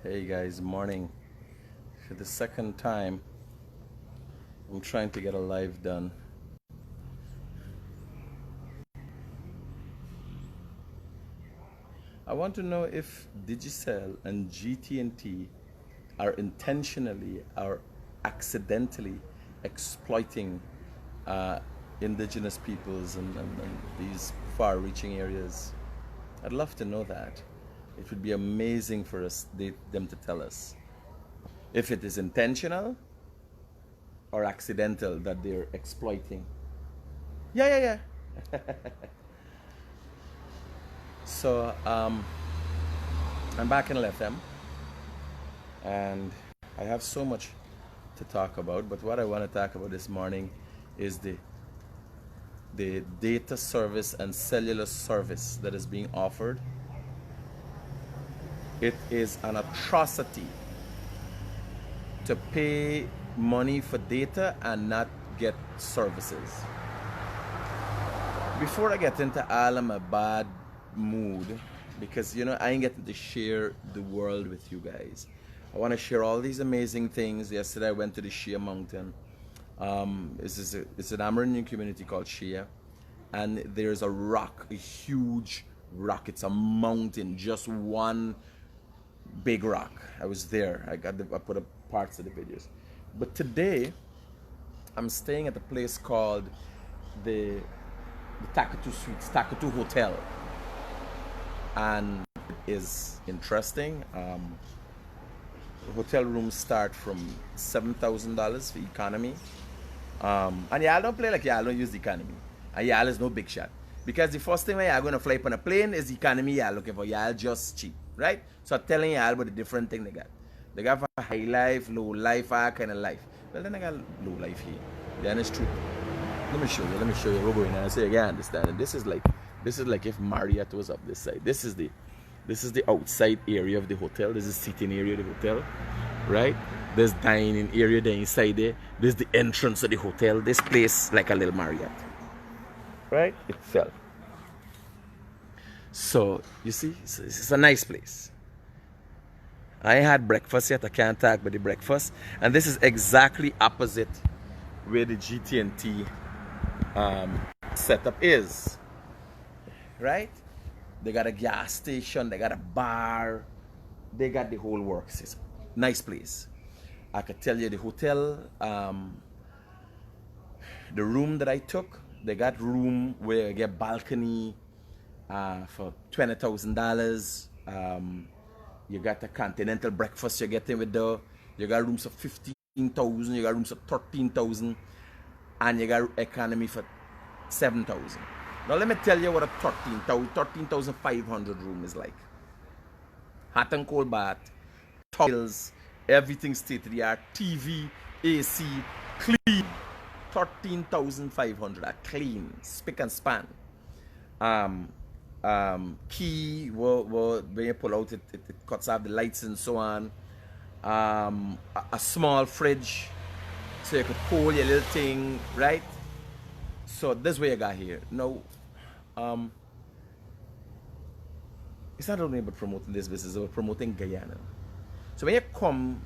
Hey guys, morning. For the second time, I'm trying to get a live done. I want to know if Digicel and GT&T are intentionally or accidentally exploiting indigenous peoples and these far-reaching areas. I'd love to know that. It would be amazing for them to tell us if it is intentional or accidental that they're exploiting. Yeah. So I'm back in LETHEM, and I have so much to talk about, but what I want to talk about this morning is the data service and cellular service that is being offered. It is an atrocity to pay money for data and not get services. Before I get into all of my bad mood, because I ain't getting to share the world with you guys. I want to share all these amazing things. Yesterday I went to the Shia Mountain. It's an Amerindian community called Shia, and there's a rock, a huge rock. It's a mountain, just one big rock. I was there. I put up parts of the videos. But today I'm staying at a place called the Takatu Suites, Takatu Hotel, and it is interesting. Hotel rooms start from $7,000 for economy, and y'all don't play like y'all don't use the economy, and y'all is no big shot, because the first thing when y'all gonna fly on a plane is the economy y'all looking for. Y'all just cheap, right? So I'm telling y'all about the different thing they got. They got for high life, low life, all kind of life. Well, then I got low life here. The honest truth. Let me show you. We're going now so you can understand it. This is like if Marriott was up this side. This is the outside area of the hotel. This is seating area of the hotel, right? There's dining area there inside there. There's the entrance of the hotel. This place like a little Marriott, right? Itself. So you see, it's a nice place. I had breakfast yet. I can't talk about the breakfast, and this is exactly opposite where the GT&T setup is, right? They got a gas station, they got a bar, they got the whole works. It's a nice place. I could tell you the hotel, the room that I took, they got room where you get balcony for $20,000. You got a continental breakfast you're getting with you got rooms for 15,000, you got rooms for 13,000, and you got economy for 7,000. Now let me tell you what a 13,500 room is like. Hot and cold bath, towels, everything state of the art, TV, AC, clean. 13,500, clean, spick and span. Key, when you pull out it cuts off the lights and so on. A small fridge, so you could cool your little thing, right? So this is what you got here. Now, it's not only about promoting this business, it's about promoting Guyana. So when you come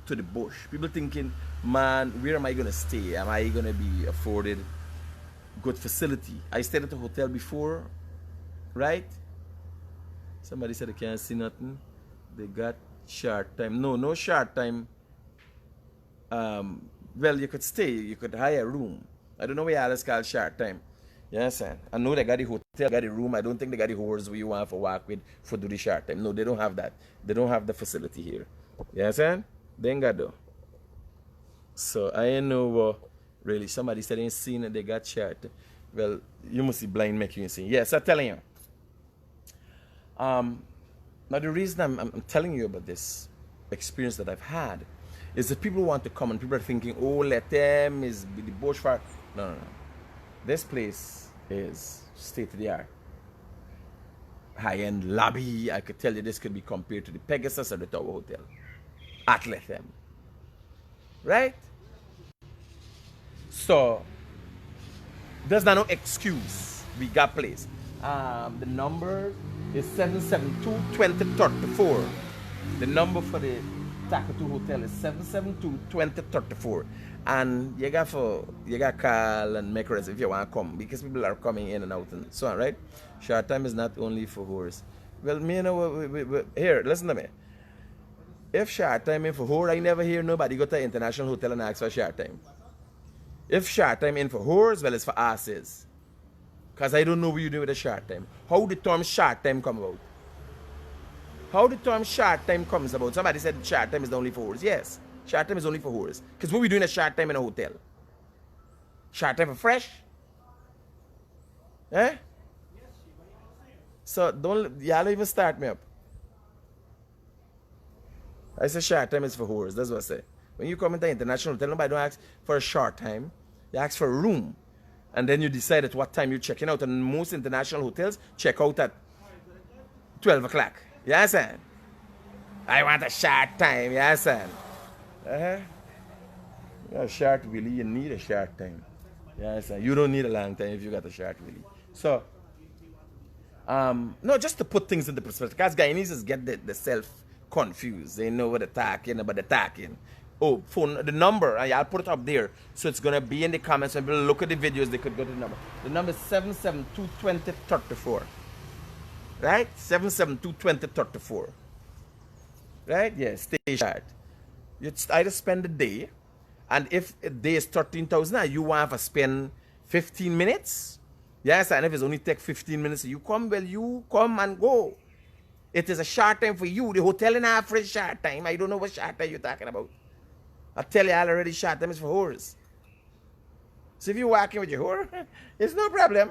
to the bush, people thinking, man, where am I going to stay? Am I going to be afforded good facility? I stayed at a hotel before, right? Somebody said they can't see nothing. They got short time. No short time. Well, you could stay. You could hire a room. I don't know why all is called short time. You understand? I know they got the hotel, got the room. I don't think they got the whores where you want to walk with for do the short time. No, they don't have that. They don't have the facility here. You understand? They ain't got though. So I ain't know really. Somebody said they ain't seen it, they got short. Well, you must be blind making you see. Yes, I'm telling you. Now the reason I'm telling you about this experience that I've had is that people want to come and people are thinking, oh, LETHEM is the bush fire. No. This place is state of the art. High-end lobby. I could tell you this could be compared to the Pegasus or the Tower Hotel at LETHEM. Right? So there's no excuse. We got place. The number is 772-2034. The number for the Takatu Hotel is 772-2034. And you got call and make reservations if you want to come, because people are coming in and out and so on, right? Short time is not only for whores. Well, me, you know, here, listen to me. If short time in for whore, I never hear nobody go to an international hotel and ask for short time. If short time in for whores, well, it's for asses. Because I don't know what you do with a short time. How the term short time come about? How the term short time comes about? Somebody said short time is only for whores. Yes, short time is only for whores. Because what we doing a short time in a hotel? Short time for fresh? Eh? So y'all even start me up. I say short time is for whores. That's what I say. When you come into international hotel, nobody don't ask for a short time. You ask for a room. And then you decide at what time you're checking out. And most international hotels check out at 12 o'clock. You understand? I want a short time. You understand? A short willy, you need a short time. You understand? You don't need a long time if you got a short willy. So, no, just to put things into perspective. Because Guyanese get the self confused. They know what they're talking about. They're talking. Oh, phone, the number, I'll put it up there. So it's going to be in the comments. When people look at the videos, they could go to the number. The number is 772-2034. Right? 772-2034. Right? Yes, stay short. You either spend the day, and if a day is 13,000, you want to spend 15 minutes. Yes, and if it's only take 15 minutes, you come, well, you come and go. It is a short time for you. The hotel in Africa is short time. I don't know what short time you're talking about. I tell you already, short time is for whores. So if you're walking with your whore, it's no problem.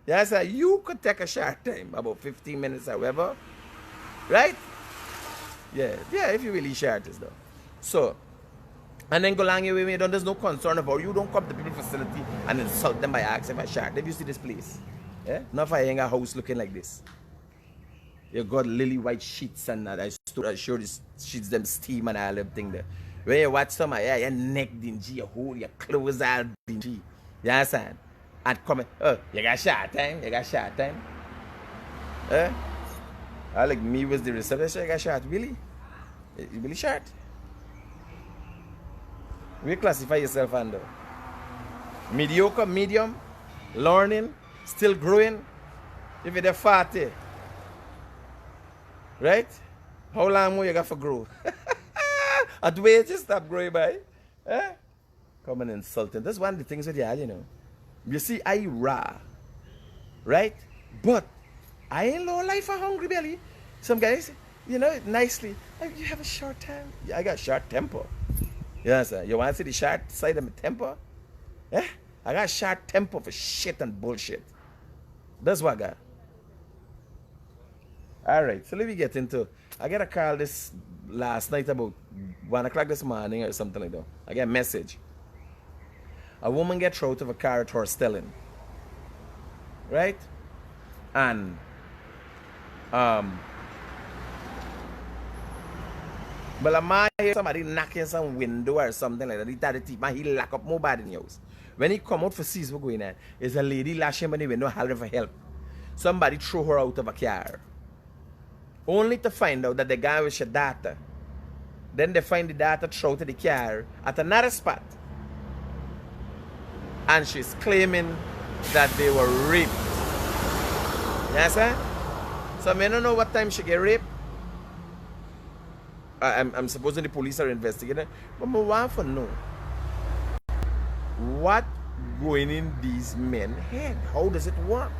Yes, you could take a short time, about 15 minutes or whatever. Right? Yeah, if you really short is though. So, and then go along your way, there's no concern about you. Don't come to people's facility and insult them by asking for short. If you see this place, yeah? Not if I hang a house looking like this. You got lily white sheets and that. I sure this sheets them steam and all them thing there. When you watch some, yeah, your neck dingy, your whole, your clothes all dingy. You understand? And come, oh, you got short time? You got short time? I like me was the receptionist, you got short, really? You really short? We classify yourself under mediocre, medium, learning, still growing. If you're 40, right? How long more you got for grow? At the way you just stop growing by. Come and insulting. That's one of the things with y'all, you know. You see, I raw, right? But I ain't low life for hungry belly. Some guys, you know, nicely, oh, you have a short time. Yeah, I got short temper. Yes, sir. You want to see the short side of my temper? Yeah? I got short temper for shit and bullshit. That's what I got. Alright, so let me get into, I got a call this last night about 1 o'clock this morning or something like that. I get a message. A woman gets out of a car at HERSTELLING. Right? And but a man hear somebody knocking some window or something like that. He thought the thief, man, he lock up more bad in the house. When he come out for see what's going on, there's a lady lashing on the window hollering for help. Somebody threw her out of a car. Only to find out that the guy was her daughter. Then they find the daughter thrown out of the car at another spot. And she's claiming that they were raped. Yes, sir? So I don't know what time she get raped. I'm supposing the police are investigating. But I want to know what going in these men's head. How does it work?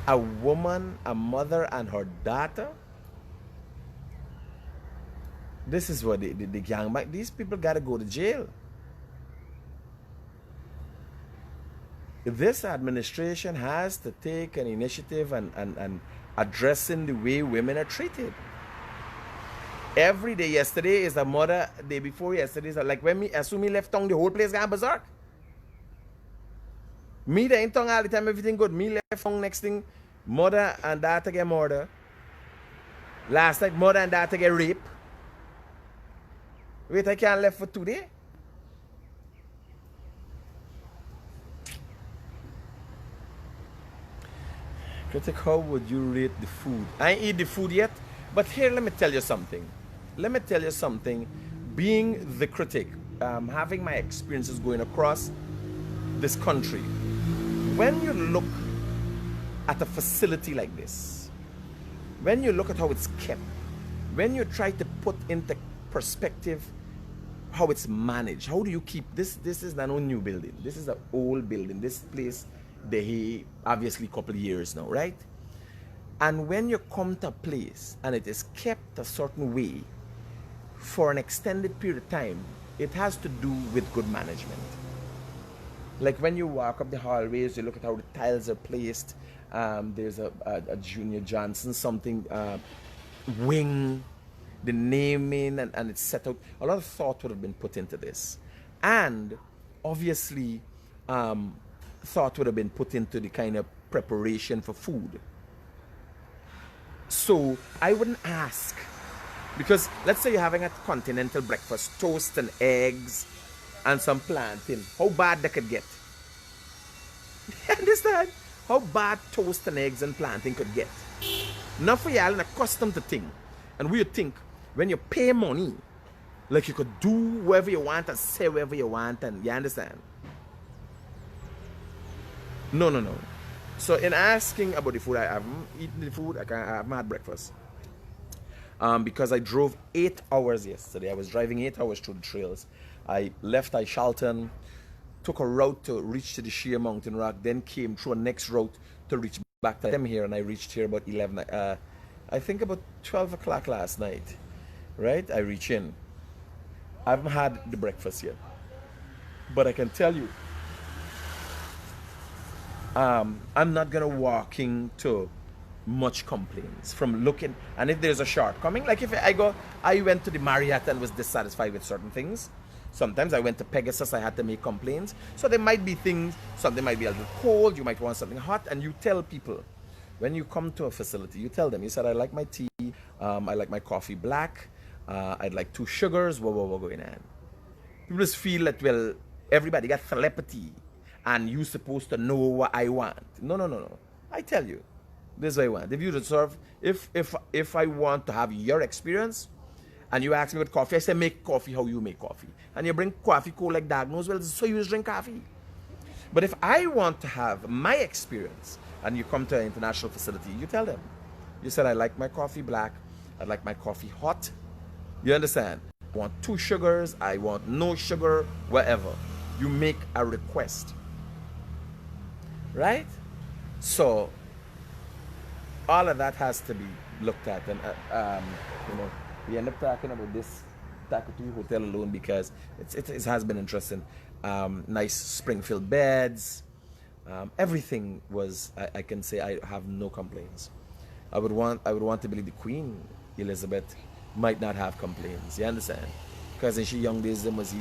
A woman, a mother, and her daughter. This is what the gang back. These people gotta go to jail. This administration has to take an initiative and addressing the way women are treated. Every day, yesterday is a mother, day before yesterday is like when me assume me left tongue, the whole place got berserk. Me the tongue all the time, everything good. Me left tongue, next thing, mother and daughter get murdered. Last night, mother and daughter get raped. Wait, I can't left for today. Critic, how would you rate the food? I ain't eat the food yet, but here, let me tell you something. Let me tell you something. Being the critic, having my experiences going across this country, when you look at a facility like this, when you look at how it's kept, when you try to put into perspective how it's managed, how do you keep this? This is not a new building. This is an old building. This place, they obviously a couple of years now, right? And when you come to a place and it is kept a certain way for an extended period of time, it has to do with good management. Like when you walk up the hallways, you look at how the tiles are placed. There's a Junior Johnson something wing, the naming, and it's set out. A lot of thought would have been put into this. And obviously, thought would have been put into the kind of preparation for food. So I wouldn't ask, because let's say you're having a continental breakfast, toast and eggs and some plantain. How bad that could get? You understand? How bad toast and eggs and plantain could get? Not for y'all accustomed to think. And we think when you pay money, like you could do whatever you want and say whatever you want, and you understand? No. So in asking about the food, I haven't eaten the food. I haven't had breakfast. Because I drove 8 hours yesterday. I was driving 8 hours through the trails. I left Charlton, took a route to reach to the Sheer Mountain Rock, then came through a next route to reach back to them here, and I reached here about 11. I think about 12 o'clock last night, right? I reach in. I haven't had the breakfast yet, but I can tell you, I'm not gonna walk into much complaints from looking. And if there's a shortcoming, like if I went to the Marriott and was dissatisfied with certain things. Sometimes I went to Pegasus, I had to make complaints. So there might be things, something might be a little cold, you might want something hot, and you tell people, when you come to a facility, you tell them, you said, I like my tea, I like my coffee black, I'd like 2 sugars, what going on? People just feel that, well, everybody got telepathy, and you're supposed to know what I want. No. I tell you, this is what I want. If you deserve, if I want to have your experience, and you ask me about coffee, I say make coffee how you make coffee. And you bring coffee cold like dog knows, well, so you just drink coffee. But if I want to have my experience, and you come to an international facility, you tell them. You said, I like my coffee black, I like my coffee hot. You understand? I want 2 sugars, I want no sugar, whatever. You make a request. Right? So, all of that has to be looked at. And, we end up talking about this Takatu Hotel alone because it has been interesting. Nice spring-filled beds. Everything was, I can say I have no complaints. I would want to believe the Queen Elizabeth might not have complaints. You understand? Because in she young days, there was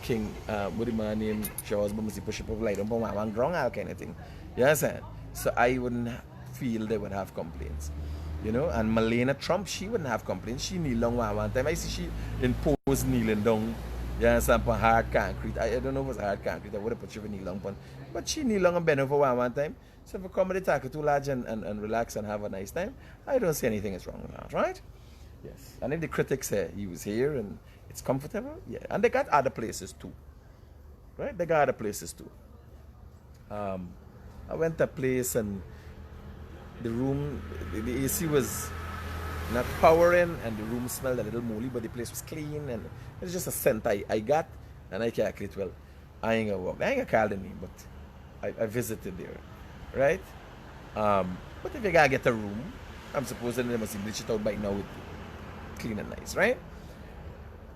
King, what the man named, she was push up of light on one ground, all kind of thing. You understand? So I wouldn't feel they would have complaints. And Melania Trump, she wouldn't have complaints. She kneel down one time. I see she imposed kneeling down. You understand? On hard concrete. I don't know if it was hard concrete. I would have put you kneel down. But she kneel down and bend over one time. So if you come to the talk too large and relax and have a nice time, I don't see anything is wrong with that, right? Yes. And if the critics say he was here and it's comfortable, yeah. And they got other places too. Right? They got other places too. I went to a place and the room, the AC was not powering and the room smelled a little moldy, but the place was clean and it's just a scent I got, and I calculate, well, I ain't gonna walk. I ain't gonna call the name, but I visited there, right? But if you gotta get a room, I'm supposing they must bleach it out by now with clean and nice, right?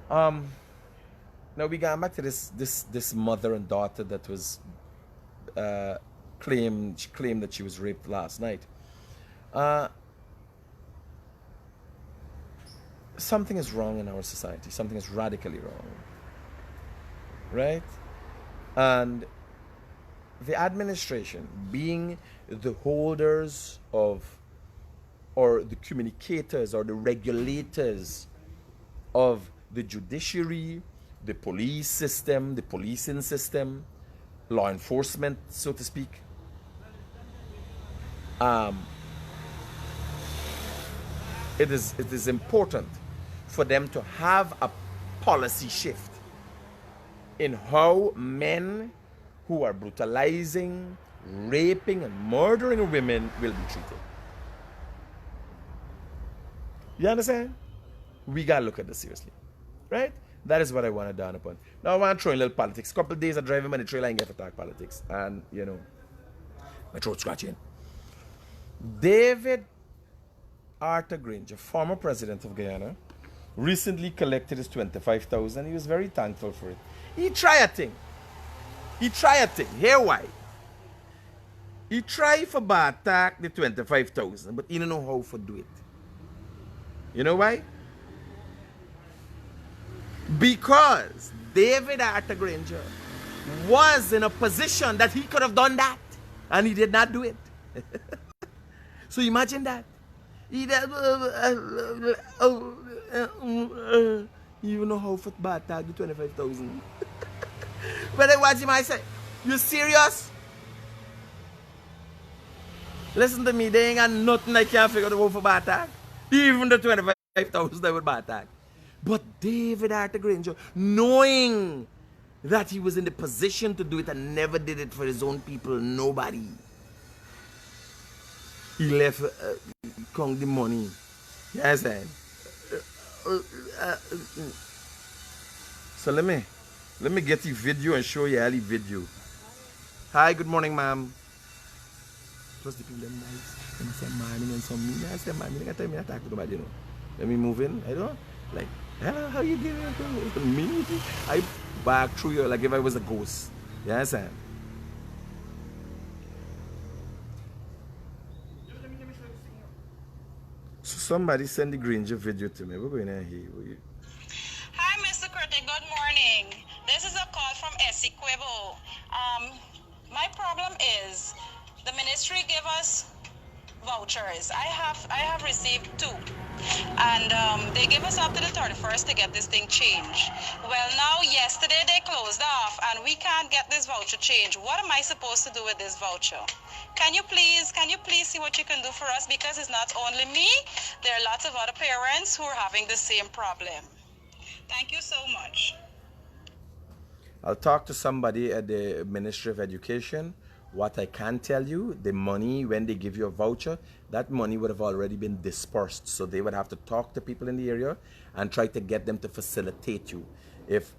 Now we got back to this mother and daughter that was claimed that she was raped last night. Something is wrong in our society. Something is radically wrong, right? And the administration, being the holders of, or the communicators or the regulators of the judiciary, the police system, the policing system, law enforcement, so to speak, um, it is important for them to have a policy shift in how men who are brutalizing, raping, and murdering women will be treated. You understand? We gotta look at this seriously, right? That is what I want to down upon. Now I want to throw in a little politics. Couple of days of driving by the trailer and get to talk politics, and you know, my throat scratching. David Arthur Granger, former president of Guyana, recently collected his $25,000. He was very thankful for it. He tried a thing. Here why? He tried for attack the 25,000, but he don't know how to do it. You know why? Because David Arthur Granger was in a position that he could have done that, and he did not do it. So imagine that. He did, you know how to attack the 25,000. But I watch him, I say, you serious? Listen to me, they ain't got nothing I can't figure out for attack. Even the 25,000 I would attack. But David Arthur Granger, knowing that he was in the position to do it and never did it for his own people, nobody. He left Kong the money. Yes, sir. So let me get the video and show you all the video. Hi, good morning, ma'am. Plus the people them nice. Them say morning and some mean. I say morning. I tell me I talk to nobody, you know. Let me move in. I don't like. Hello, how you doing? Me? I back through you like if I was a ghost. You understand? So somebody send the Granger video to me. We're going to hear. Hi, Mr. Critic. Good morning. This is a call from Essequibo. My problem is the ministry gave us vouchers. I have received 2. And they gave us up to the 31st to get this thing changed. Well, now yesterday they closed off and we can't get this voucher changed. What am I supposed to do with this voucher? Can you please see what you can do for us? Because it's not only me, there are lots of other parents who are having the same problem. Thank you so much. I'll talk to somebody at the Ministry of Education. What I can tell you, the money, when they give you a voucher, that money would have already been dispersed. So they would have to talk to people in the area and try to get them to facilitate you. If,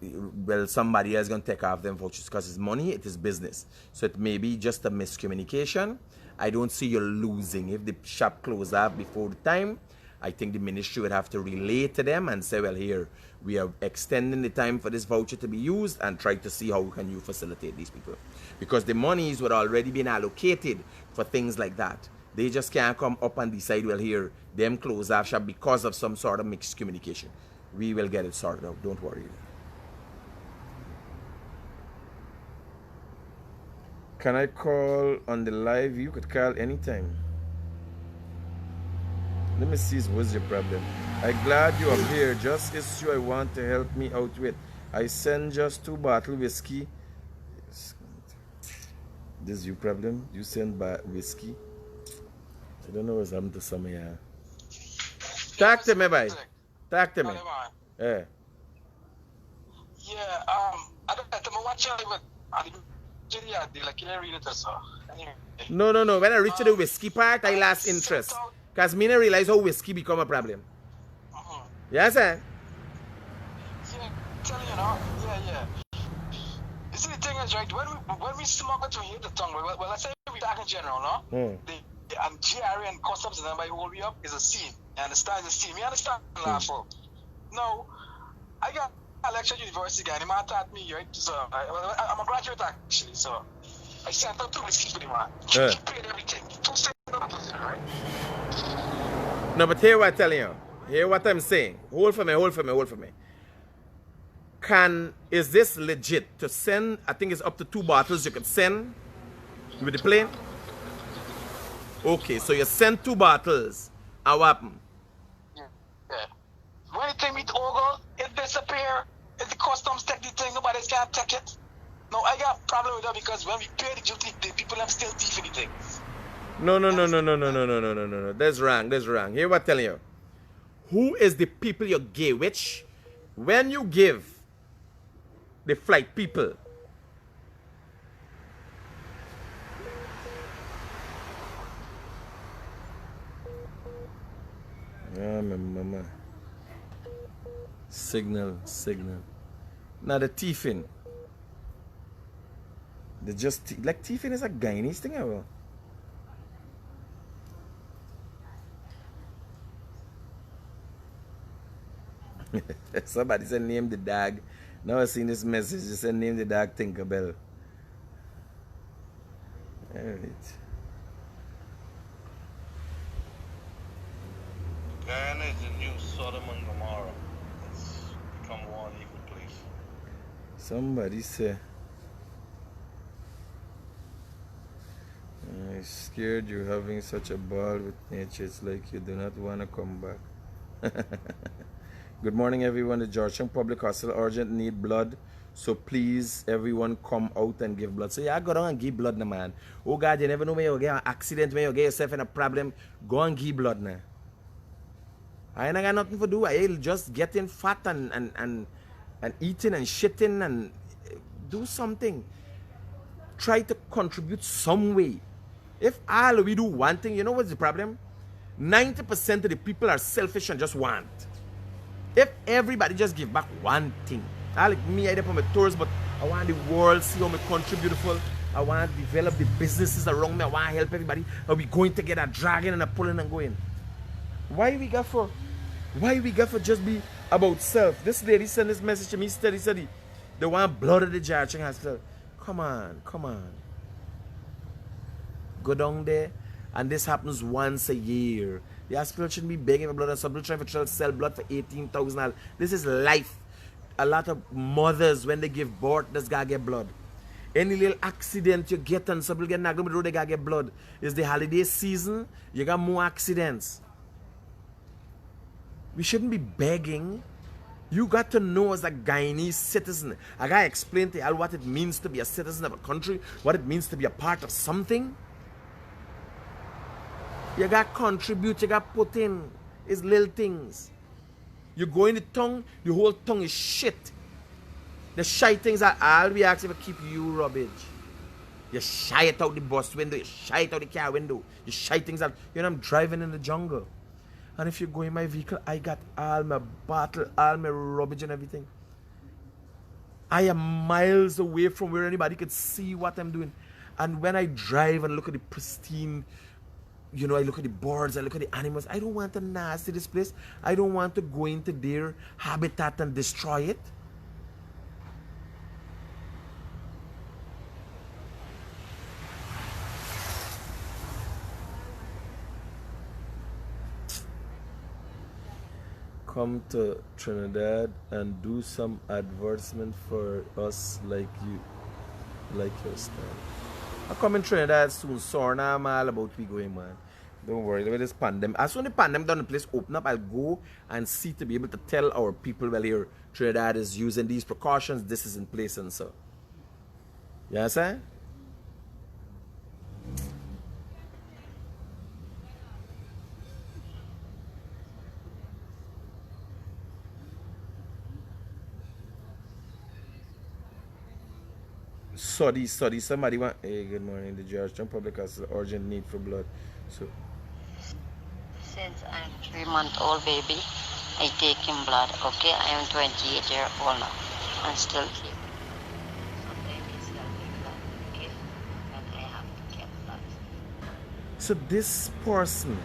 well, somebody else is going to take off them vouchers because it's money, it is business. So it may be just a miscommunication. I don't see you losing. If the shop closed up before the time, I think the ministry would have to relay to them and say, well, here, we are extending the time for this voucher to be used and try to see how can you facilitate these people. Because the monies would already been allocated for things like that. They just can't come up and decide, well, here, them close off shop because of some sort of mixed communication. We will get it sorted out. Don't worry. Can I call on the live? You could call anytime. Let me see what's your problem. I'm glad you are here. Just issue I want to help me out with. I send just 2 bottles whiskey. This is your problem? You send whiskey? I don't know what's happened to some of you. Talk to me, bye. Talk to me. Yeah. Yeah, I don't know what No. When I reach to the whiskey part, I lost interest. Because me not realize how whiskey become a problem. Yes, sir? Yeah, tell you now. Yeah. You see, the thing is, right, when we smoke it, we hit the tongue. Well, let's say we talk in general, no? And GRA and customs and everybody hold me up is a scene. You understand? It's a scene. You understand? No, I got a lecture at university guy. The man taught me, right? So, I'm a graduate, actually, so I sent out 2 whiskeys for the man. He paid everything. 2 cents, right? No, but hear what I'm telling you. Hear what I'm saying. Hold for me. Is this legit to send? I think it's up to 2 bottles you can send with the plane. Okay, so you send 2 bottles. And what happened? Yeah. When you take me to Ogle, it disappear. If the customs take the thing, nobody can take it. No, I got a problem with that because when we pay the duty, the people have still thief anything. No, no, no, no, no, no, no, no, no, no, no, no. That's wrong. That's wrong. Here what I'm telling you. Who is the people you give? Which, when you give the flight people, ah, my mama. Signal. Now the thiefing. They just like thiefing is a Guyanese thing, well. Somebody said name the dog. Now I seen this message. They said name the dog Tinkerbell. Alright. Guyana is the new Sodom and Gomorrah. It's become one evil place. Somebody said I'm scared you're having such a ball with nature. It's like you do not want to come back. Good morning, everyone. The Georgetown Public Hospital urgent need blood. So please, everyone, come out and give blood. So yeah, go down and give blood, now, man. Oh God, you never know when you get an accident, when you get yourself in a problem. Go and give blood now. I ain't got nothing to do. I'll just getting fat and eating and shitting and do something. Try to contribute some way. If all we do one thing, you know what's the problem? 90% of the people are selfish and just want. If everybody just give back one thing. I like me, I did on my tours, but I want the world see how me contribute beautiful. I want to develop the businesses around me. I want to help everybody. Are we going together, dragging and a pulling and going? Why we got for just be about self? This lady sent this message to me steady. They want blood of the Georgetown Hospital. Come on. Go down there, and this happens once a year. The hospital shouldn't be begging for blood, and some people trying to sell blood for $18,000. This is life. A lot of mothers, when they give birth, this guy get blood. Any little accident you get, and some people get knocked on the road, they gotta get blood. It's the holiday season, you got more accidents. We shouldn't be begging. You got to know as a Guyanese citizen. I gotta explain to you all what it means to be a citizen of a country, what it means to be a part of something. You got to contribute, you got to put in. It's little things. You go in the tongue, the whole tongue is shit. The shy things are all we ask you to keep you rubbish. You shy it out the bus window, you shy it out the car window, you shy things out. You know, I'm driving in the jungle. And if you go in my vehicle, I got all my bottle, all my rubbish and everything. I am miles away from where anybody could see what I'm doing. And when I drive and look at the pristine, you know, I look at the birds, I look at the animals. I don't want to nasty this place. I don't want to go into their habitat and destroy it. Come to Trinidad and do some advertisement for us like your style. I come in Trinidad soon, so now I'm all about we going, man. Don't worry, look at this pandemic. As soon as the pandemic done, the place open up, I'll go and see to be able to tell our people, well, here, Trinidad is using these precautions, this is in place and so. You understand? Sorry, somebody want, hey, good morning, the Georgetown Public has an urgent need for blood. So since I'm 3-month-old baby, I take him blood, okay? I am 28 years old now, and still keep. Sometimes it's helping blood, okay? And I have to get blood. So this person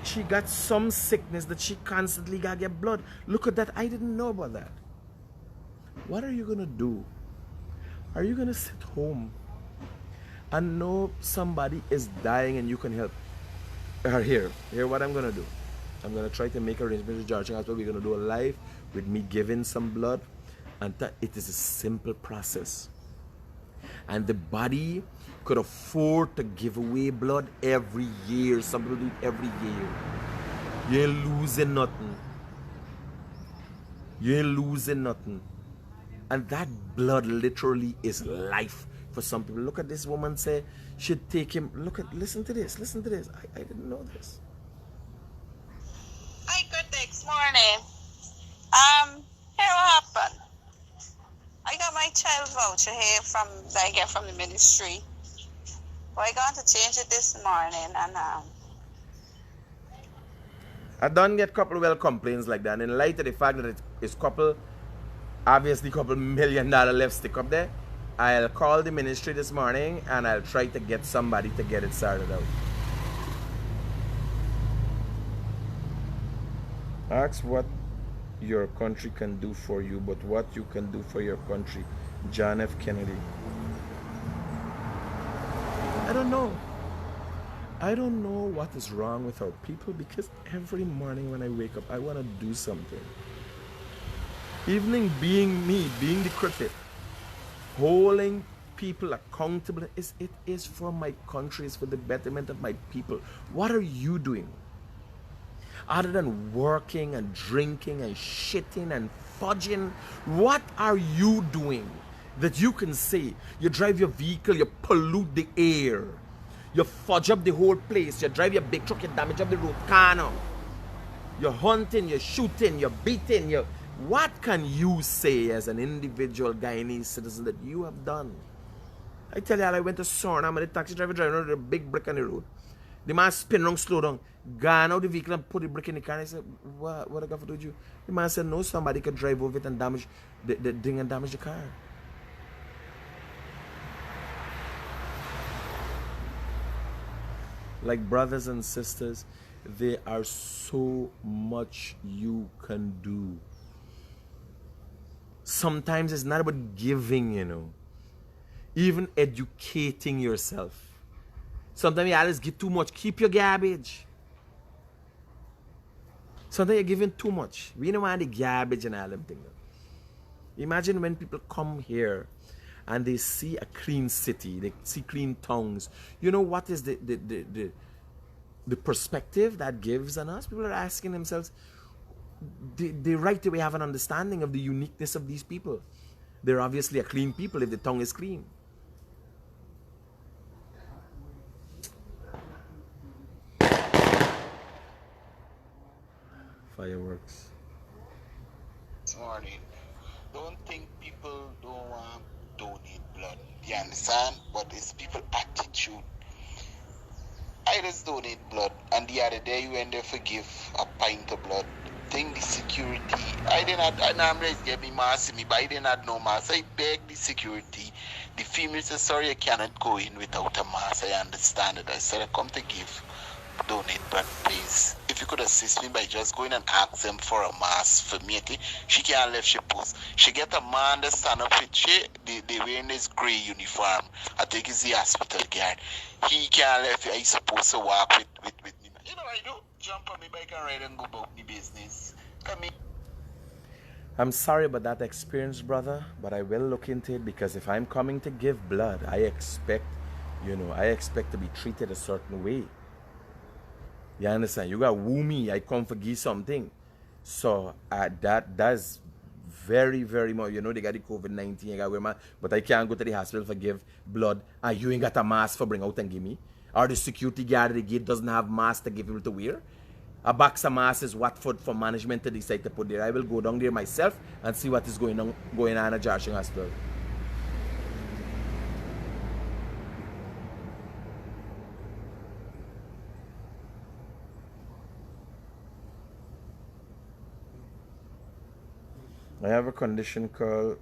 she got some sickness that she constantly gotta get blood. Look at that, I didn't know about that. What are you gonna do? Are you gonna sit home and know somebody is dying and you can help? Here what I'm gonna do. I'm gonna try to make arrangements with Georgetown Hospital. We're gonna do a live with me giving some blood, and that it is a simple process. And the body could afford to give away blood every year. Some people do it every year. You ain't losing nothing. You ain't losing nothing. And that blood literally is life. for some people. Look at this woman say she'd take him. Listen to this. I didn't know this. Hi, critics. Morning. Here what happened. I got my child voucher here that I get from the ministry. But I got to change it this morning, and I don't get couple complaints like that. And in light of the fact that it's obviously couple $1 million left stick up there, I'll call the ministry this morning and I'll try to get somebody to get it sorted out. Ask what your country can do for you, but what you can do for your country. John F. Kennedy. I don't know. I don't know what is wrong with our people, because every morning when I wake up, I want to do something. Evening being me, being the critic, holding people accountable, it is for my country, it's for the betterment of my people. What are you doing? Other than working and drinking and shitting and fudging, what are you doing that you can say? You drive your vehicle, you pollute the air, you fudge up the whole place, you drive your big truck, you damage up the road corner, you're hunting, you're shooting, you're beating, what can you say as an individual Guyanese citizen that you have done? I tell you, I went to Suriname, the taxi driver driving under a big brick on the road. The man spin around, slow down, gone out the vehicle and put the brick in the car. And I said, what I got to do with you? The man said, no, somebody could drive over it and damage the thing and damage the car. Like brothers and sisters, there are so much you can do. Sometimes it's not about giving, you know. Even educating yourself. Sometimes you always give too much. Keep your garbage. Sometimes you're giving too much. We don't want the garbage and all them things. Imagine when people come here and they see a clean city, they see clean towns. You know what is the perspective that gives on us? People are asking themselves, they right away have an understanding of the uniqueness of these people. They're obviously a clean people if the tongue is clean. Fireworks. This morning, don't think people don't want to donate blood. You understand? But it's people attitude. I just donate blood, and the other day you went there for give a pint of blood. Think the security. I normally get me mask me, but I didn't have no mask. I beg the security. The female said, sorry, I cannot go in without a mask. I understand it. I said, I come to donate blood, please. If you could assist me by just going and ask them for a mask for me, okay? She can't leave she post. She get a man that stand up with she, they wearing this grey uniform. I think it's the hospital guard. He can't leave. He's supposed to walk with me. You know what I do? Jump on my bike and ride and go about the business. Come in. I'm sorry about that experience, brother, but I will look into it, because if I'm coming to give blood, I expect to be treated a certain way. You understand? You got woo me, I come for give something. So that's very, very much. You know, they got the COVID-19, I got wear mask, but I can't go to the hospital for give blood, and you ain't got a mask for bring out and give me. Or the security guard at the gate doesn't have mask to give people to wear. A box of masks is what for management to decide to put there. I will go down there myself and see what is going on at Joshing Hospital. I have a condition called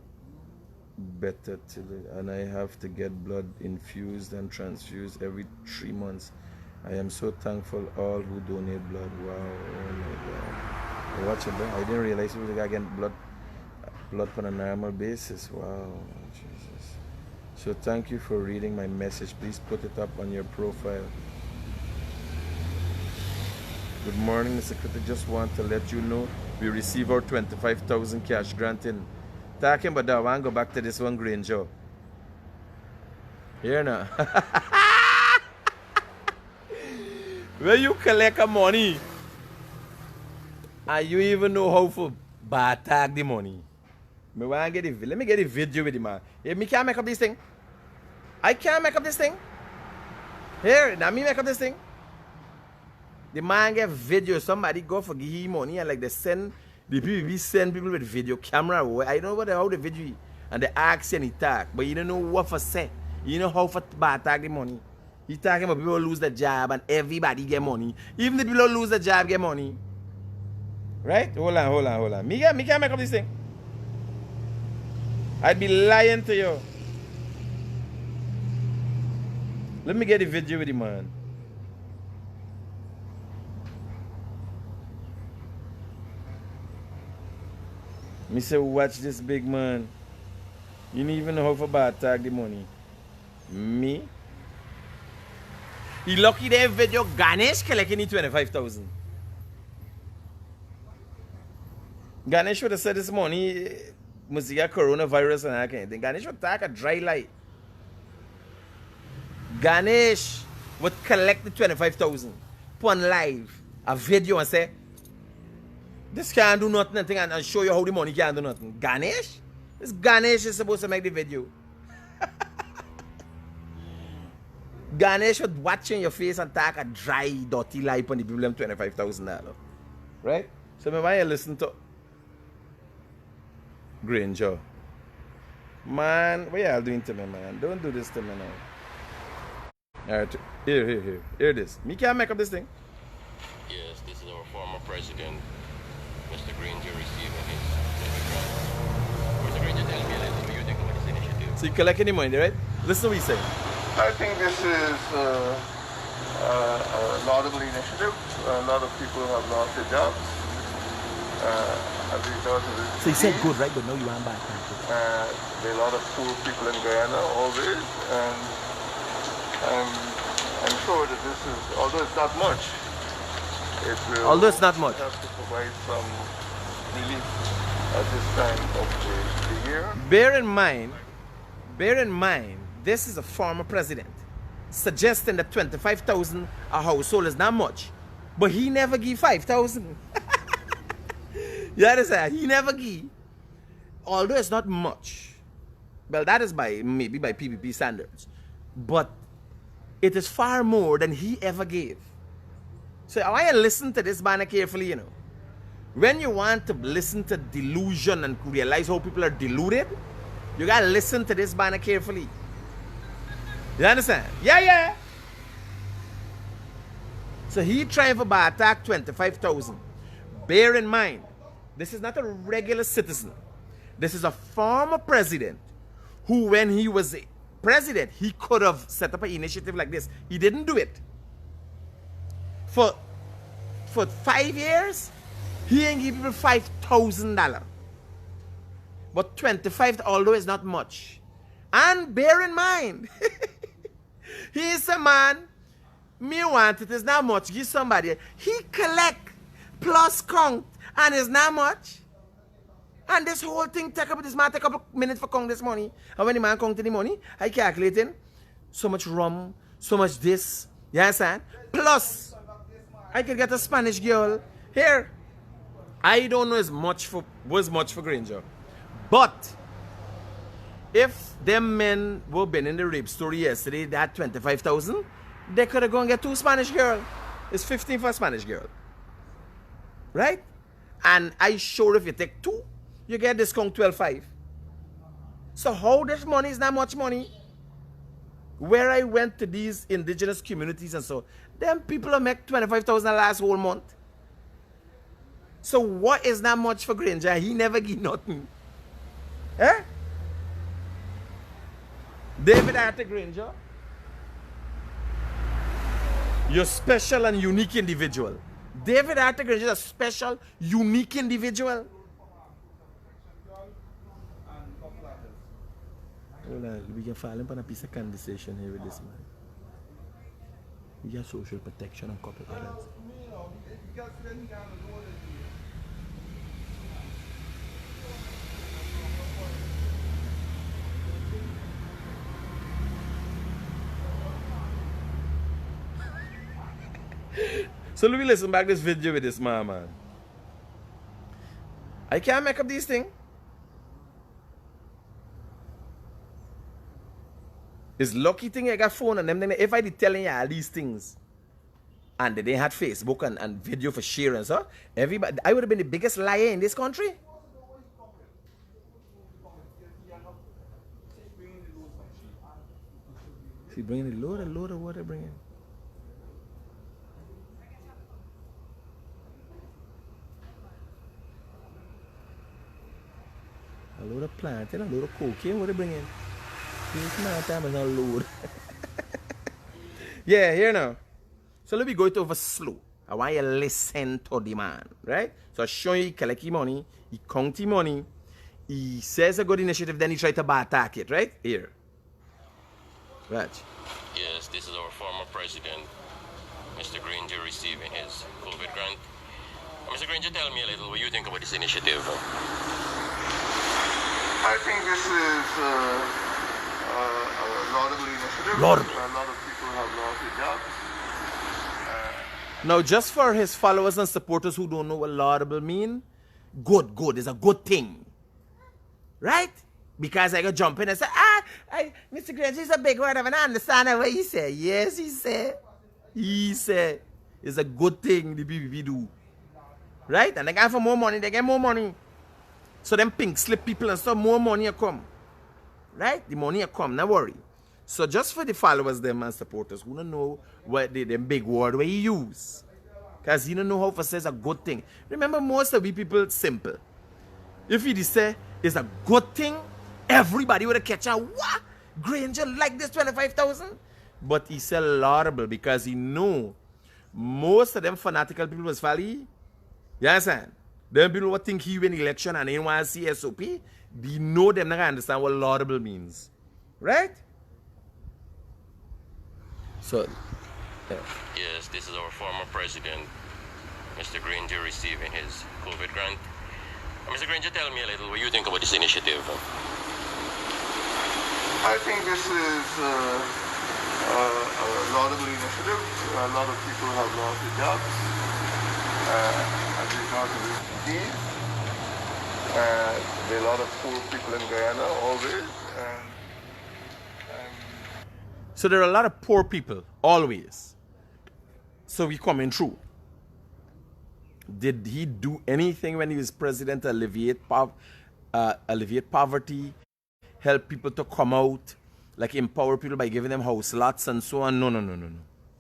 and I have to get blood infused and transfused every 3 months. I am so thankful all who donate blood. Wow, oh my God. Watch it, I didn't realize we got getting blood on a normal basis. Wow, Jesus. So thank you for reading my message. Please put it up on your profile. Good morning, Mr. Critic. Just want to let you know we receive our 25,000 cash grant in. Talking about that, I want to go back to this one green job. Here now. Where you collect the money and you even know how to bad tag the money. Let me get the video with the man. If me can't make up this thing, I can't make up this thing. Here, now me make up this thing. The man get video, somebody go for give him money and like they send, the people send people with video camera. I don't know how the video and they ask and he talk, but you don't know what for say. You know how for bad tag the money. He talking about people lose their job and everybody get money. Even the people who lose their job get money. Right? Hold on. Me can't make up this thing. I'd be lying to you. Let me get the video with the man. Me say, watch this big man. You don't even know how for bad tag the money. Me? He lucky that video Ganesh collecting 25,000. Ganesh would have said this morning, must get coronavirus and that kind of thing. Ganesh would take a dry light. Ganesh would collect the 25,000. Put on live a video and say, this can't do nothing and show you how the money can't do nothing. Ganesh? This Ganesh is supposed to make the video. Ganesh would watch in your face and take a dry, dirty lie on the people $25,000. Right? So maybe I listen to Granger. Man, what y'all doing to me, man? Don't do this to me now. Alright, here. Here it is. Me can't make up this thing. Yes, this is our former president, Mr. Granger, receiving his grant. Mr. Granger, tell me a little bit, you think about this initiative? So you collect any money, right? Listen to what he say. I think this is a laudable initiative. A lot of people have lost their jobs as a result of this. So he said good, right? But no, you aren't back. There are a lot of poor people in Guyana always, and I'm sure that this is, although it's not much, it will have to provide some relief at this time of the year. Bear in mind, this is a former president suggesting that 25,000 a household is not much, but he never give 5,000. You understand? He never give. Although it's not much, well, that is maybe by PPP standards, but it is far more than he ever gave. So I want to listen to this banner carefully, you know. When you want to listen to delusion and realize how people are deluded, you gotta listen to this banner carefully. You understand? Yeah. So he trying for attack 25,000. Bear in mind, this is not a regular citizen. This is a former president who, when he was president, he could have set up an initiative like this. He didn't do it. For 5 years, he ain't give people $5,000. But 25, although it's not much. And bear in mind, he is a man, me want it is not much, give somebody. He collect plus count, and it's not much. And this whole thing take up, this man take a couple minutes for count this money. And when the man counted the money, I calculating so much rum, so much this, you understand? Plus, I could get a Spanish girl. Here, I don't know as much was much for Granger. But if them men were been in the rape story yesterday, that 25,000, they could have gone and get 2 Spanish girls. It's 15 for a Spanish girl. Right? And I sure if you take 2, you get discount 12.5. So how this money is not much money? Where I went to these indigenous communities and so, them people will make 25,000 last whole month. So what is not much for Granger? He never give nothing. Eh? David Arthur Granger, you're special and unique individual. David Arthur Granger is a special, unique individual. Well, we can fall upon a piece of conversation here with this man. We got social protection and corporate balance. So let me listen back this video with this man. I can't make up these things. It's lucky thing I got phone and them. If I did telling you all these things, and they had Facebook and video for sharing, so everybody, I would have been the biggest liar in this country. She bringing a load of water bringing. A load of plantain, a load of cocaine, what they bringing? This man time is not load. Yeah, here now. So let me go it over slow. I want you to listen to the man, right? So I show you he collect his money, he count his money, he says a good initiative, then he try to attack it, right? Here. Right. Yes, this is our former president, Mr. Granger, receiving his COVID grant. Mr. Granger, tell me a little what you think about this initiative. I think this is a laudable initiative. Laudable. A lot of people have lost their jobs. Now, just for his followers and supporters who don't know what laudable mean, good is a good thing. Right? Because I go jump in and say, Mr. Granger is a big word, I don't understand what he said. Yes, he said. He said it's a good thing the BBB do. Right? And they get for more money, they get more money. So them pink slip people and stuff, more money will come. Right? The money will come, no worry. So just for the followers, them and supporters who don't know what them big word where he use. Because he don't know how to say it's a good thing. Remember, most of we people simple. If he say it's a good thing, everybody would have catch on. What? Granger like this 25,000? But he said laudable because he know most of them fanatical people was folly. You understand? Them people would think he win election and they want to see SOP. They know them not gonna understand what laudable means. Right? So, yeah. Yes, this is our former president, Mr. Granger, receiving his COVID grant. Mr. Granger, tell me a little what you think about this initiative. I think this is a laudable initiative. A lot of people have lost their jobs as a result of this disease. There are a lot of poor people in Guyana always. So there are a lot of poor people always. So we coming through. Did he do anything when he was president to alleviate poverty, help people to come out, like empower people by giving them house lots and so on? No.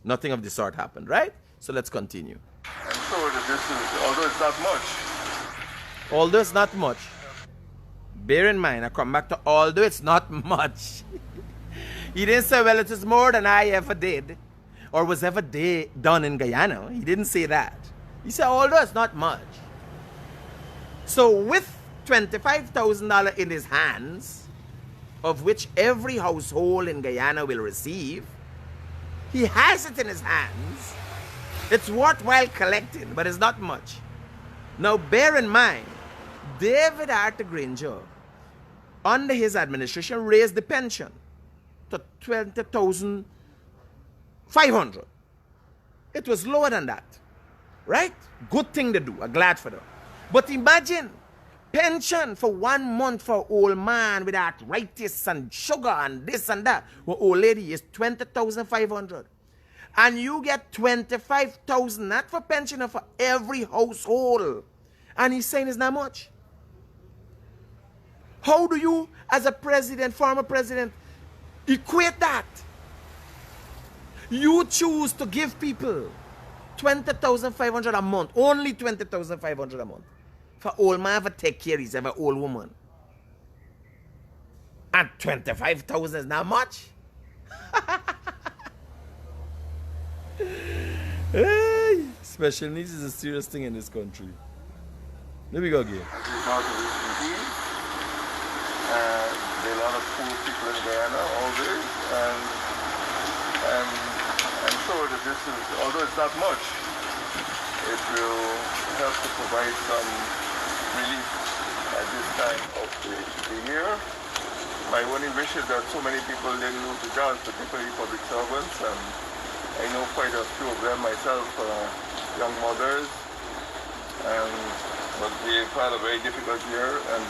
Nothing of the sort happened, right? So let's continue. I'm sure that this is, although it's not much. Although it's not much. Bear in mind, I come back to although it's not much. He didn't say, well, it is more than I ever did or was ever done in Guyana. He didn't say that. He said, although it's not much. So with $25,000 in his hands, of which every household in Guyana will receive, he has it in his hands. It's worthwhile collecting, but it's not much. Now bear in mind, David Arthur Granger, under his administration, raised the pension to $20,500. It was lower than that. Right? Good thing to do. I'm glad for them. But imagine pension for 1 month for an old man with arthritis and sugar and this and that. Well, old lady is $20,500. And you get $25,000 not for pension for every household. And he's saying it's not much. How do you, as a president, former president, equate that? You choose to give people $20,500 a month, only $20,500 a month, for old man to take care of his old woman. And $25,000 is not much. Hey, special needs is a serious thing in this country. Let me go again. There are a lot of poor people in Guyana always, and I'm sure that this is, although it's not much, it will help to provide some relief at this time of the year. My only wish is that so many people didn't lose their jobs, particularly public servants, and I know quite a few of them myself, young mothers, but they've had a very difficult year, and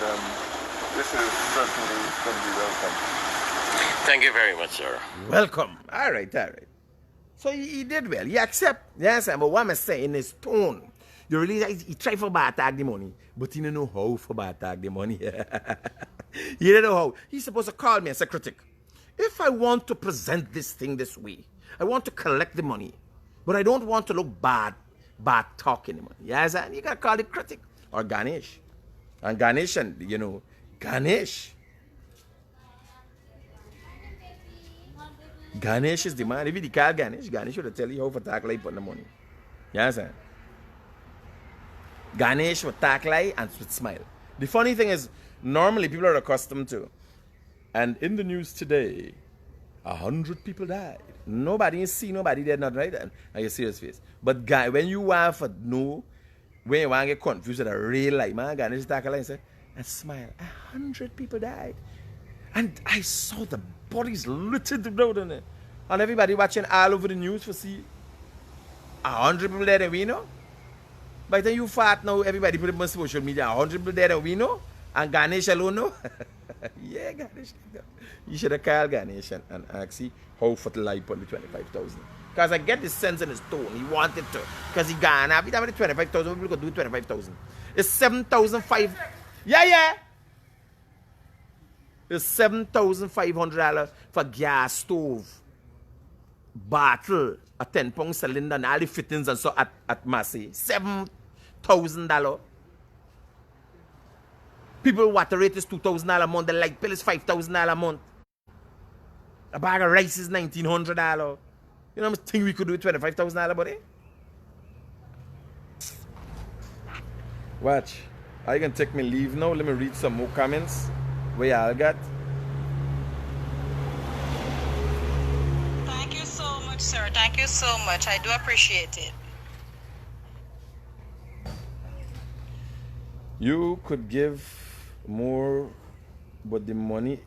this is certainly going to be welcome. Thank you very much, sir. Welcome. All right, all right. So he did well. He accept. Yes, but what I'm saying in his tone, you realize he tried for bad tag the money, but he didn't know how for bad tag the money. He didn't know how. He's supposed to call me and say, Critic, if I want to present this thing this way, I want to collect the money, but I don't want to look bad talking the money. Yes, and you got to call the Critic or Ganesh. And Ganesh, and you know, Ganesh is the man. If you call Ganesh would tell you how to talk like put the money. You understand? Ganesh would talk like and would smile. The funny thing is, normally people are accustomed to, and in the news today, 100 people died. Nobody see nobody dead, not right? And you see his face. But guy, when you want to know, when you want to get confused with a real life, man, Ganesh talk like and say, and smile. 100 people died. And I saw the bodies littered down there. And everybody watching all over the news for see 100 people dead and we know. By the time you fat now, everybody put it on social media, 100 people dead and we know. And Ganesh alone know. Yeah, Ganesh. You should have called Ganesh and asked how for the life on the 25,000. Because I get the sense in his tone. He wanted to. Because he gone up. He done with the 25,000. People could do 25,000. It's 7,500. Yeah. It's $7,500 for gas stove, bottle, a 10-pound cylinder, and all the fittings and so at Massey. $7,000. People water rate is $2,000 a month. The light bill is $5,000 a month. A bag of rice is $1,900. You know how much thing we could do with $25,000, buddy? Watch. I can take me leave now. Let me read some more comments. Where y'all got? Thank you so much, sir. Thank you so much. I do appreciate it. You could give more, but the money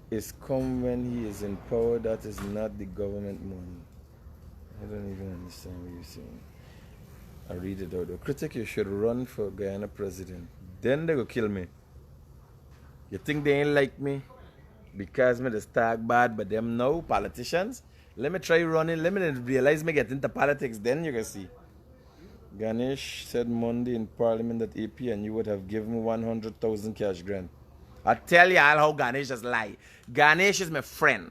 is come when he is in power. That is not the government money. I don't even understand what you're saying. I read it out. The Critic, you should run for Guyana president. Then they go kill me. You think they ain't like me? Because me just talk bad, but them now, politicians. Let me try running. Let me realize me get into politics. Then you can see. Ganesh said Monday in Parliament that AP and you would have given 100,000 cash grant. I tell you all how Ganesh just lie. Ganesh is my friend.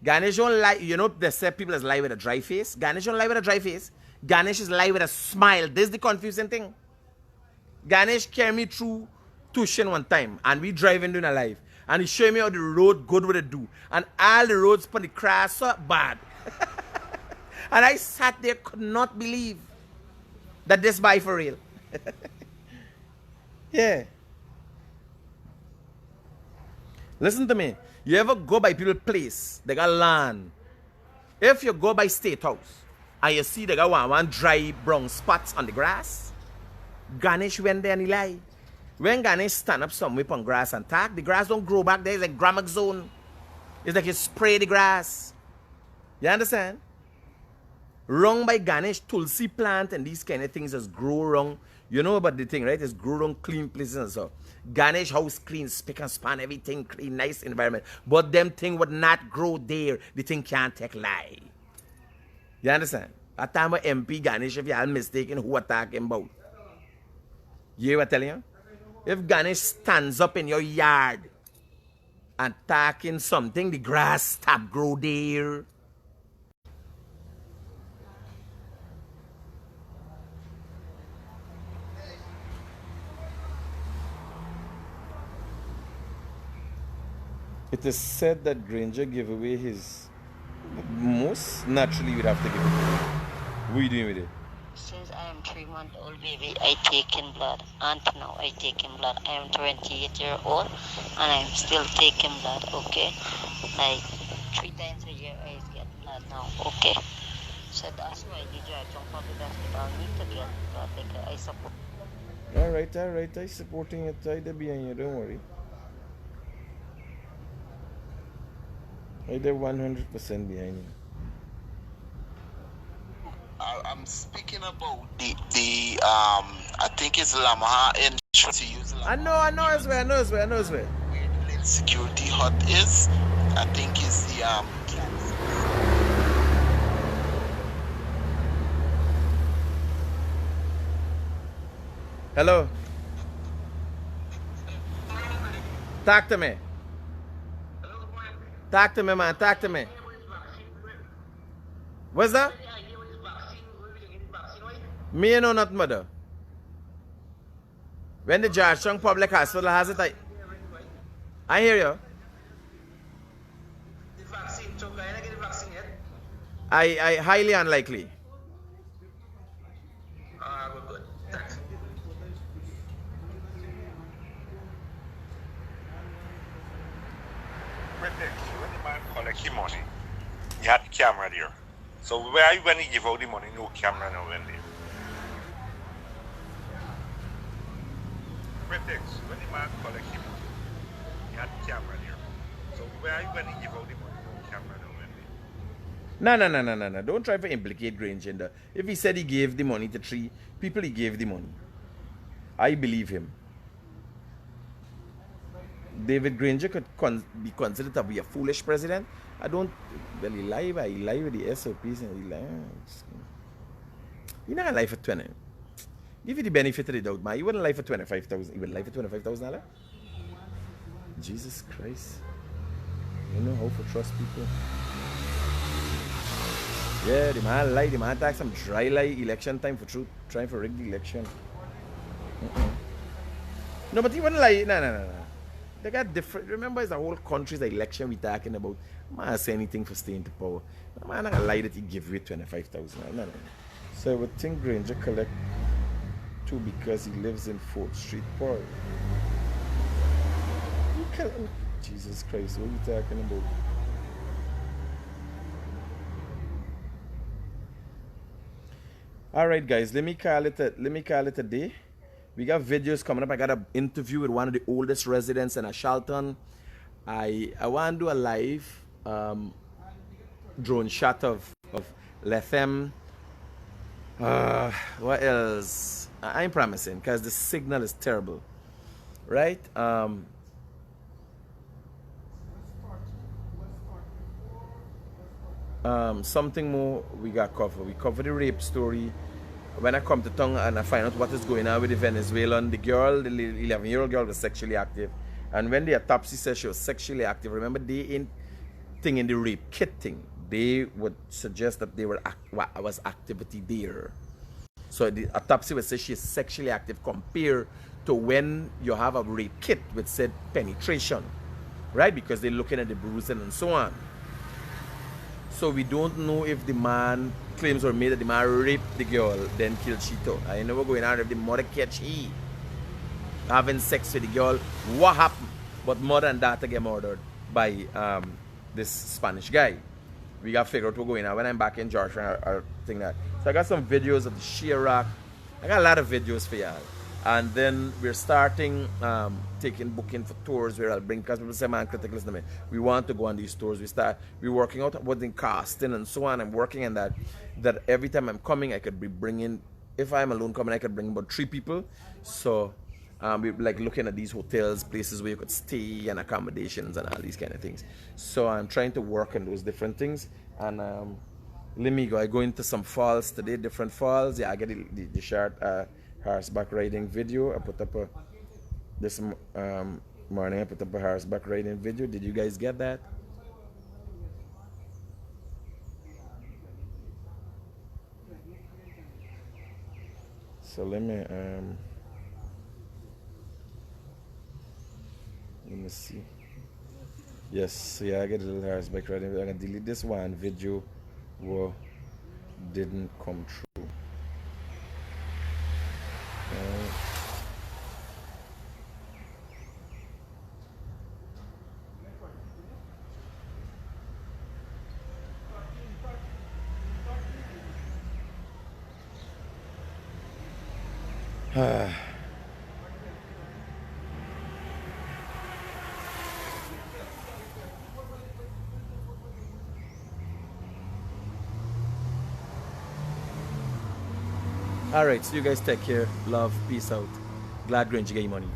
Ganesh don't lie. You know they say people is lie with a dry face. Ganesh don't lie with a dry face. Ganesh is lie with a smile. This is the confusing thing. Ganesh carried me through tuition one time and we driving doing a live. And he showed me how the road good would it do. And all the roads for the crash are bad. And I sat there, could not believe that this buy for real. Yeah. Listen to me. You ever go by people's place, they got land. If you go by State House and you see they got one dry brown spots on the grass, Ganesh went there and he lied. When Ganesh stand up somewhere on grass and talk, the grass don't grow back there. It's like grammar zone. It's like you spray the grass. You understand? Wrong by Ganesh, Tulsi plant and these kind of things just grow wrong. You know about the thing, right? It's grow wrong, clean places and so. Ganesh house clean, spick and span, everything clean, nice environment. But them thing would not grow there. The thing can't take lie. You understand? At time of MP Ganesh, if you are mistaken, who are talking about? You hear what I'm telling you? If Ganesh stands up in your yard and talking something, the grass stop grow there. It is said that Granger gave away his most. Naturally, we'd have to give it away. What are you doing with it? Since I am 3-month-old baby, I take in blood. Until now, I take in blood. I am 28-year-old and I'm still taking blood, okay? Like 3 times a year I get blood now, okay? So that's why the judge on public hospital need to get blood because I support. Alright. I'm supporting it. I'm behind you, don't worry. I'm 100% behind you. I'm speaking about the I think it's Lamaha insurance to use. I know as well. Where the security hut is, I think it's the cancer. Hello. Talk to me. Talk to me, man. Talk to me. What's that? Me ain't know nothing, mother. When the Georgetown Public Hospital has it, I hear you. The vaccine, so can I get the vaccine yet? I highly unlikely. Good. Thanks. When the man collect him money, he had the camera there. So where when he give out the money, no camera no when there. When the man collect him money, he had the camera there. So where when he give out the money, no camera no when there. No. Don't try to implicate Granger in that. If he said he gave the money to 3 people, he gave the money. I believe him. David Granger could be considered to be a foolish president. I don't. Well, he lied with the SOPs and he lied. You're not gonna lie for 20. Give you the benefit of the doubt, man. You wouldn't lie for 25,000. You would lie for $25,000? Jesus Christ. You know how to trust people. Yeah, the man lied. The man attacked some dry lie election time for truth, trying to rig the election. No, but he wouldn't lie. No. They got different. Remember, it's a whole country's election we're talking about. Man, say anything for staying to power. Man, not gonna lie that he give you 25,000. No. So I would think Granger collect 2 because he lives in 4th Street, Paul. Jesus Christ, what are you talking about? All right, guys, let me call it a day. We got videos coming up. I got an interview with one of the oldest residents in Charlton. I want to do a live drone shot of LETHEM. What else? I ain't promising because the signal is terrible, right? Something more we got covered. We covered the rape story. When I come to town and I find out what is going on with the Venezuelan, the girl, the 11-year-old girl was sexually active. And when the autopsy says she was sexually active, remember they ain't thing in the rape kit thing. They would suggest that there was activity there. So the autopsy would say she is sexually active compared to when you have a rape kit which said penetration, right? Because they're looking at the bruising and so on. So we don't know if the man claims were made that the man raped the girl, then killed Chito. I know what's going on if the mother catch he having sex with the girl. What happened? But mother and daughter get murdered by this Spanish guy. We got to figure out what's going on. When I'm back in Georgia, I'll think that. So I got some videos of the Chirac. I got a lot of videos for y'all. And then we're starting booking for tours where I'll bring, because people say, man, Critic, listen to me. We want to go on these tours. We're working out what the casting and so on. I'm working on that every time I'm coming, I could be bringing, if I'm alone coming, I could bring about 3 people. So we're like looking at these hotels, places where you could stay and accommodations and all these kind of things. So I'm trying to work on those different things. And let me go. I go into some falls today, different falls. Yeah, I get the short horseback riding video. I put up this morning. I put up a horseback riding video. Did you guys get that? So let me see. Yes, so yeah, I get a little horseback riding video. I can delete this one video where didn't come true. All right, so you guys take care. Love, peace out. Glad Granger get your money.